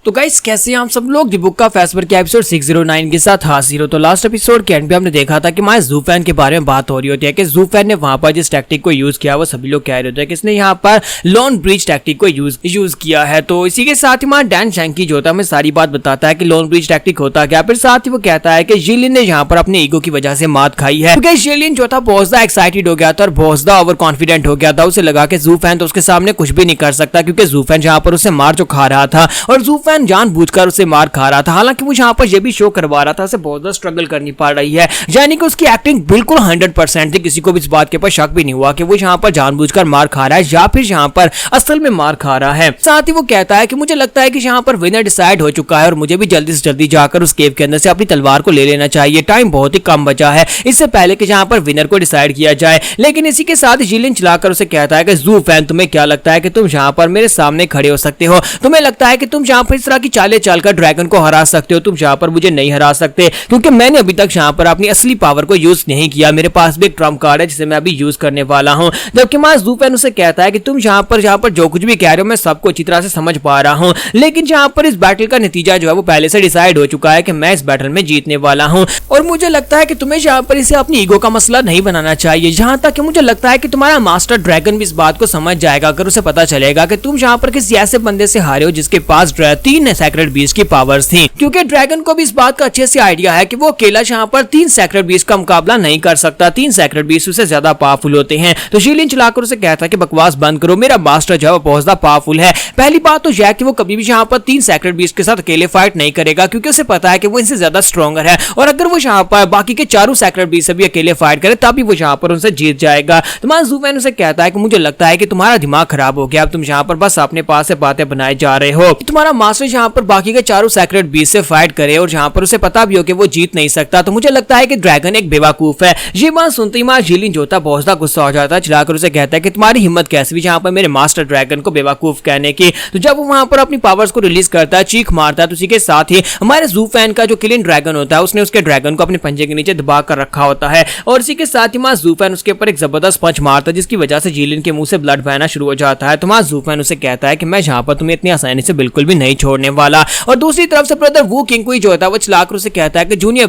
तो गाइस कैसे हैं आप सब लोग। द बुक का फेसवर के एपिसोड 609 के साथ हाजिर हो। तो लास्ट एपिसोड के एंड पे हमने देखा था कि हमारे ज़ूफैन के बारे में बात हो रही होती है कि ज़ूफैन ने वहां पर जिस टैक्टिक को यूज किया वो सभी लोग कह रहे होते हैं कि इसने यहाँ पर लॉन ब्रिज टैक्टिक को यूज किया है। तो इसी के साथ ही हमारा डैन शैंकी जो होता है हमें सारी बात बताता है कि लॉन ब्रिज टैक्टिक होता क्या। फिर साथ ही वो कहता है कि जिलिन ने यहाँ पर अपने ईगो की वजह से मात खाई है, क्योंकि जिलिन जो था बहुत ज्यादा एक्साइटेड हो गया था और बहुत ज्यादा ओवर कॉन्फिडेंट हो गया था। उसे लगा कि ज़ूफैन तो उसके सामने कुछ भी नहीं कर सकता, क्योंकि ज़ूफैन जहाँ पर उसे मार जो खा रहा था और ज़ूफैन जानबूझकर उसे मार खा रहा था। हालांकि वो यहाँ पर ये भी शो करवा रहा था उसे बहुत ज्यादा स्ट्रगल करनी पड़ रही है, यानी कि उसकी एक्टिंग बिल्कुल 100% थी। किसी को भी इस बात के ऊपर शक भी नहीं हुआ कि वो यहाँ पर जानबूझकर मार खा रहा है या फिर यहाँ पर असल में मार खा रहा है। साथ ही वो कहता है कि मुझे लगता है कि यहाँ पर विनर डिसाइड हो चुका है और मुझे भी जल्दी से जल्दी जाकर उस केव के अंदर से अपनी तलवार को ले लेना चाहिए। टाइम बहुत ही कम बचा है इससे पहले कि यहाँ पर विनर को डिसाइड किया जाए। लेकिन इसी के साथ जिलिन चलाकर उसे कहता है कि ज़ूफैन तुम्हें क्या लगता है कि तुम यहाँ पर मेरे सामने खड़े हो सकते हो? तुम्हें लगता है कि तुम यहाँ पर इस तरह की चालें चलकर ड्रैगन को हरा सकते हो? तुम यहाँ पर मुझे नहीं हरा सकते, क्योंकि मैंने अभी तक यहाँ पर अपनी असली पावर को यूज नहीं किया। मेरे पास भी एक ट्रम्प कार्ड है जिसे मैं अभी यूज करने वाला हूँ। जबकि ज़ूफैन उसे कहता है कि तुम यहाँ पर जो कुछ भी कह रहे हो मैं सबको अच्छी तरह से समझ पा रहा हूँ, लेकिन यहाँ पर इस बैटल का नतीजा जो है वो पहले से डिसाइड हो चुका है कि मैं इस बैटल में जीतने वाला हूँ। और मुझे लगता है कि तुम्हें यहाँ पर इसे अपनी ईगो का मसला नहीं बनाना चाहिए। जहां तक कि मुझे लगता है कि तुम्हारा मास्टर ड्रैगन भी इस बात को समझ जाएगा अगर उसे पता चलेगा कि तुम यहाँ पर किसी ऐसे बंदे से हारे हो जिसके पास 3 सैक्रेड बीस्ट की पावर्स थी, क्योंकि ड्रैगन को भी इस बात का अच्छे से आइडिया है कि वो अकेला यहाँ पर 3 सैक्रेड बीस्ट का मुकाबला नहीं कर सकता। 3 सैक्रेड बीस्ट उससे ज्यादा पावरफुल होते हैं। तो जिलिन चलाकर उसे कहता है कि बकवास बंद करो, मेरा मास्टर जो है बहुत ज्यादा पावरफुल है। पहली बात तो यह है कि वो कभी भी यहाँ पर 3 सैक्रेड बीस्ट के साथ अकेले फाइट नहीं करेगा, क्योंकि उसे पता है कि वो इनसे ज्यादा स्ट्रॉन्गर है और अगर वो यहाँ पर बाकी के 4 सैक्रेड बीस्ट से भी अकेले फाइट करे तभी वो यहाँ पर उनसे जीत जाएगा। तुम्हारा ज़ूफैन उसे कहता है कि मुझे लगता है कि तुम्हारा दिमाग खराब हो गया, अब तुम यहाँ पर बस अपने पास से बातें बनाए जा रहे हो। तुम्हारा मास्टर यहाँ पर बाकी के 4 सैक्रेड बीस्ट से फाइट करे और यहाँ पर उसे पता भी हो कि वो जीत नहीं सकता, तो मुझे लगता है कि ड्रैगन एक बेवकूफ है। ये बात सुनते ही मार जिलिन जो था बहुत ज्यादा गुस्सा हो जाता है, चिल्लाकर उसे कहता है कि तुम्हारी हिम्मत कैसे भी यहाँ पर मेरे मास्टर ड्रैगन को बेवकूफ कहने की। तो जब वो वहां पर अपनी पावर्स को रिलीज करता है, चीख मारता है, तो उसी के साथ ही हमारे ज़ूफैन का जो किलिंग ड्रैगन होता है उसने उसके ड्रैगन को अपने पंजे के नीचे दबा कर रखा होता है और इसी के साथ ही मां ज़ूफैन उसके ऊपर एक जबरदस्त पंच मारता है, जिसकी वजह से जिलिन के मुंह से ब्लड बहना शुरू हो जाता है। तो मां ज़ूफैन उसे कहता है कि मैं यहाँ पर तुम्हें इतनी आसानी से बिल्कुल भी नहीं छोड़ने वाला। और दूसरी तरफ से ब्रदर वू किंगकुई जो होता है वो चलाकर उसे कहता है कि जूनियर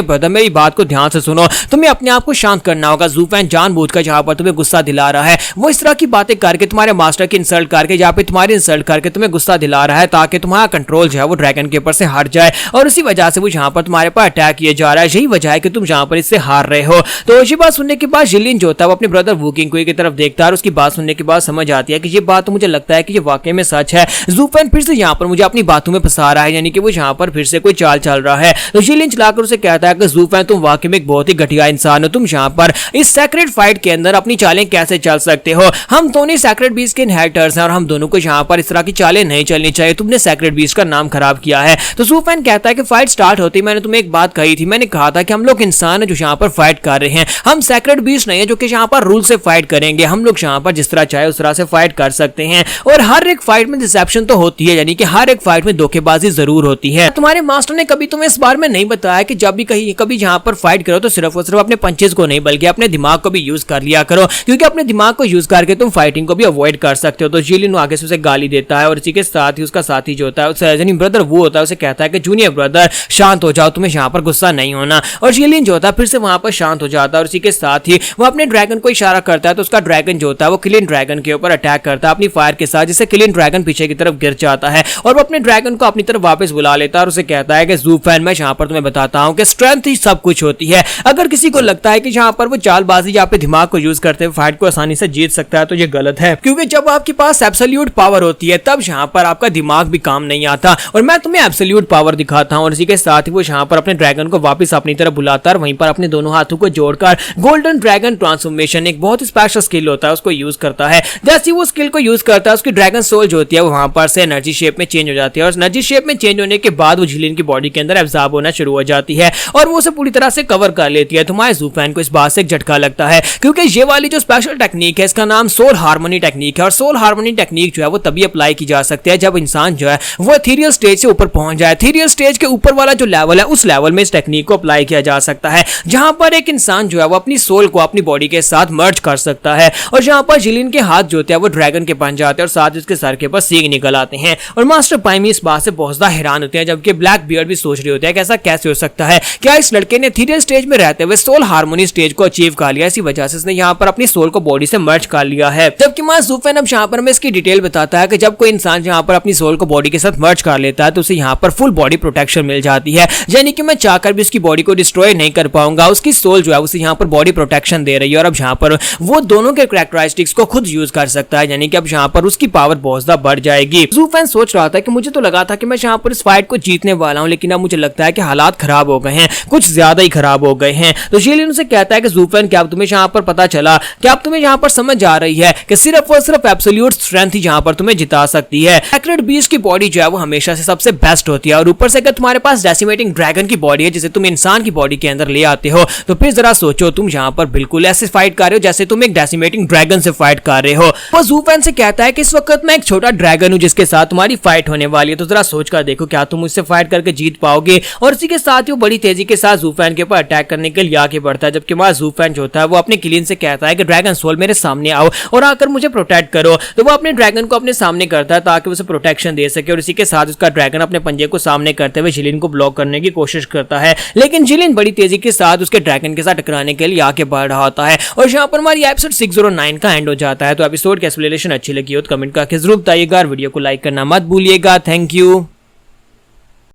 ब्रदर मेरी बात को ध्यान से सुनो, तुम्हें अपने आप को शांत करना होगा। ज़ूफैन जानबूझकर जहां पर तुम्हें गुस्सा दिला रहा है, वो इस तरह की बातें करके तुम्हारे मास्टर की इंसल्ट करके या फिर तुम्हारी इंसल्ट करके तुम्हें गुस्सा दिला रहा है ताकि तुम्हारा कंट्रोल जो है वो ड्रैगन के ऊपर से हट जाए और उसी वजह से वो यहाँ पर तुम्हारे पर अटैक किया जा रहा है। यही वजह है कि तुम यहाँ पर इससे हार रहे हो। तो ये बात सुनने के बाद जिलिन जो होता है वो अपने ब्रदर वू किंगकुई की तरफ देखता है और उसकी बात सुनने के बाद समझ आती है कि ये बात तो मुझे लगता है कि ये वाकई में सच है। ज़ूफैन फिर से यहाँ पर मुझे अपनी बातों में फंसा रहा है, यानी कि वो यहाँ पर फिर से कोई चाल चल रहा है। तो जिलिन चलाकर उसे कहता है कि ज़ूफैन तुम वाकई में एक बहुत ही घटिया इंसान हो, तुम यहाँ पर इस सैक्रेड फाइट के अंदर अपनी चालें कैसे चल सकते हो? हम दोनों सैक्रेड बीस्ट के इनहेरिटर्स हैं और हम दोनों को यहाँ पर इस तरह की चालें नहीं चलनी चाहिए। तुमने सैक्रेड बीस्ट का नाम खराब किया है। तो ज़ूफैन कहता है कि फाइट स्टार्ट होती मैंने तुम्हें एक बात कही थी, मैंने कहा था कि हम लोग इंसान है जो यहाँ पर फाइट कर रहे हैं, हम सैक्रेड बीस्ट नहीं है जो कि यहाँ पर रूल से फाइट करेंगे। हम लोग यहाँ पर जिस तरह चाहे उस तरह से फाइट कर सकते हैं और हर एक फाइट में डिसेप्शन तो होती है, यानी कि हर एक फाइट में धोखेबाजी जरूर होती है। तुम्हारे मास्टर ने कभी तुम्हें इस बारे में नहीं बताया कि जब भी कभी यहाँ पर फाइट करो तो सिर्फ और सिर्फ अपने पंचेस को नहीं बल्कि अपने दिमाग को भी यूज कर लिया करो, क्योंकि अपने दिमाग को यूज करके तुम फाइटिंग को भी अवॉइड कर सकते हो। तो जिलिन आगे से उसे गाली देता है और इसी के साथ ही उसका साथी जो होता है यानी ब्रदर वो होता है उसे कहता है कि जूनियर ब्रदर शांत हो जाओ, तुम्हें यहाँ पर गुस्सा नहीं होना। और जिलिन जो होता है फिर से वहां पर शांत हो जाता है और इसी के साथ ही वो अपने ड्रैगन को इशारा करता है, तो उसका ड्रैगन जो होता है वो किलिंग ड्रैगन के ऊपर अटैक करता है अपनी फायर के साथ, जिससे किलिंग ड्रैगन पीछे की तरफ गिर जाता है और वो अपने ड्रैगन को अपनी तरफ वापस बुला लेता है और उसे कहता है कि ज़ूफैन मैं यहाँ पर तुम्हें बताता हूँ कि स्ट्रेंथ ही सब कुछ होती है। अगर किसी को लगता है कि यहाँ पर वो चालबाजी या पे दिमाग को यूज करते हुए फाइट को आसानी से जीत सकता है तो ये गलत है, क्योंकि जब आपके पास एब्सोल्यूट पावर होती है तब यहाँ पर आपका दिमाग भी काम नहीं आता और मैं तुम्हें एब्सोल्यूट पावर दिखाता हूँ। और इसी के साथ ही वो यहाँ पर अपने ड्रैगन को वापस अपनी तरफ बुलाता है, वहीं पर अपने दोनों हाथों को जोड़कर गोल्डन ड्रैगन ट्रांसफॉर्मेशन एक बहुत स्पेशल स्किल होता है उसको यूज करता है। जैसे वो स्किल को यूज करता है उसकी ड्रैगन सोल जो होती है वो वहां पर से एनर्जी शेप में चेंज हो जाती है और एनर्जी शेप में चेंज होने के बाद वो जिलिन की बॉडी के अंदर एब्जॉर्ब होना शुरू हो जाती है और वो उसे पूरी तरह से कवर कर लेती है। तुम्हारे ज़ूफैन को इस बात से एक झटका लगता है, क्योंकि ये वाली जो स्पेशल टेक्निक है इसका नाम सोल हार्मनी टेक्निक है और सोल हार्मनी टेक्निक जो है वो तभी अप्लाई की जा सकती है जब इंसान जो है वो एथीरियल स्टेज से ऊपर पहुंच जाए। एथीरियल स्टेज के ऊपर वाला जो लेवल है उस लेवल में इस टेक्निक को अप्लाई किया जा सकता है, जहां पर एक इंसान जो है वो अपनी सोल को अपनी बॉडी के साथ मर्ज कर सकता है और जहां पर जिलिन के हाथ जो होते हैं वो ड्रैगन के बन जाते हैं और साथ उसके सर के ऊपर सींग निकल आते हैं। और मास्टर पाइमी इस बात से बहुत ज्यादा हैरान होते हैं, जबकि ब्लैक बियर्ड भी सोच रहे होते हैं कि ऐसा कैसे हो सकता है, क्या इस लड़के ने इथेरियल स्टेज में रहते हुए सोल हार्मोनी स्टेज को अचीव कर लिया, इसी वजह से इसने यहाँ पर अपनी सोल को बॉडी से मर्ज कर लिया है। जबकि मास ज़ू फेन अब यहाँ पर हमें इसकी डिटेल बताता है कि जब कोई इंसान यहाँ पर अपनी सोल को बॉडी के साथ मर्ज कर लेता है तो उसे यहाँ पर फुल बॉडी प्रोटेक्शन मिल जाती है, यानी कि मैं चाहकर भी उसकी बॉडी को डिस्ट्रॉय नहीं कर पाऊंगा, उसकी सोल जो है उसे यहाँ पर बॉडी प्रोटेक्शन दे रही है और अब यहाँ पर वो दोनों के कैरेक्टरिस्टिक्स को खुद यूज कर सकता है, यानी कि अब यहाँ पर उसकी पावर बहुत ज्यादा बढ़ जाएगी। ज़ू फेन सोच रहा था कि मुझे तो लगा था कि मैं यहाँ पर इस फाइट को जीतने वाला हूँ, लेकिन अब मुझे लगता है कि हालात खराब हो गए हैं, कुछ ज्यादा ही खराब हो गए हैं। तो जिलियन उसे कहता है कि ज़ू फेन, क्या अब तुम्हें यहाँ पर पता चला, क्या अब तुम्हें यहाँ पर समझ आ रही है कि सिर्फ और सिर्फ एब्सोल्यूट स्ट्रेंथ ही यहाँ पर तुम्हें जिता सकती है। एक्रेड बीस्ट की बॉडी जो है वो हमेशा से सबसे बेस्ट होती है और ऊपर से अगर तुम्हारे पास डेसिमेटिंग ड्रैगन की बॉडी है जिसे तुम इंसान की बॉडी के अंदर ले आते हो, तो फिर जरा सोचो तुम यहाँ पर बिल्कुल ऐसे फाइट कर रहे हो जैसे तुम एक डेसिमेटिंग ड्रैगन से फाइट कर रहे हो। वो ज़ू फेन से कहता है कि इस वक्त मैं एक छोटा ड्रैगन हूँ जिसके साथ तुम्हारी फाइट होने वाली है, तो जरा सोच कर देखो क्या तुम मुझसे फाइट करके जीत पाओगे। और इसी के साथ ही वो बड़ी तेजी के साथ ज़ू फेन के ऊपर अटैक करने के लिए आगे बढ़ता है, जबकि वहां ज़ू फेन जो होता है वो अपने किलियन से कहता है कि ड्रैगन सोल मेरे सामने आओ और आकर मुझे प्रोटेक्ट करो। तो वो अपने ड्रैगन को अपने सामने करता है ताकि उसे प्रोटेक्शन दे सके और इसी के साथ उसका ड्रैगन अपने पंजे को सामने करते हुए जिलियन को ब्लॉक करने की कोशिश करता है, लेकिन जिलियन बड़ी तेजी के साथ उसके ड्रैगन के साथ टकराने के लिए आगे बढ़ रहा होता है और यहाँ पर हमारी एपिसोड 609 का एंड हो जाता है। तो एपिसोड की एक्सप्लेनेशन अच्छी लगी हो तो कमेंट करके जरूर बताइएगा, वीडियो को लाइक करना मत भूलिएगा। Thank you.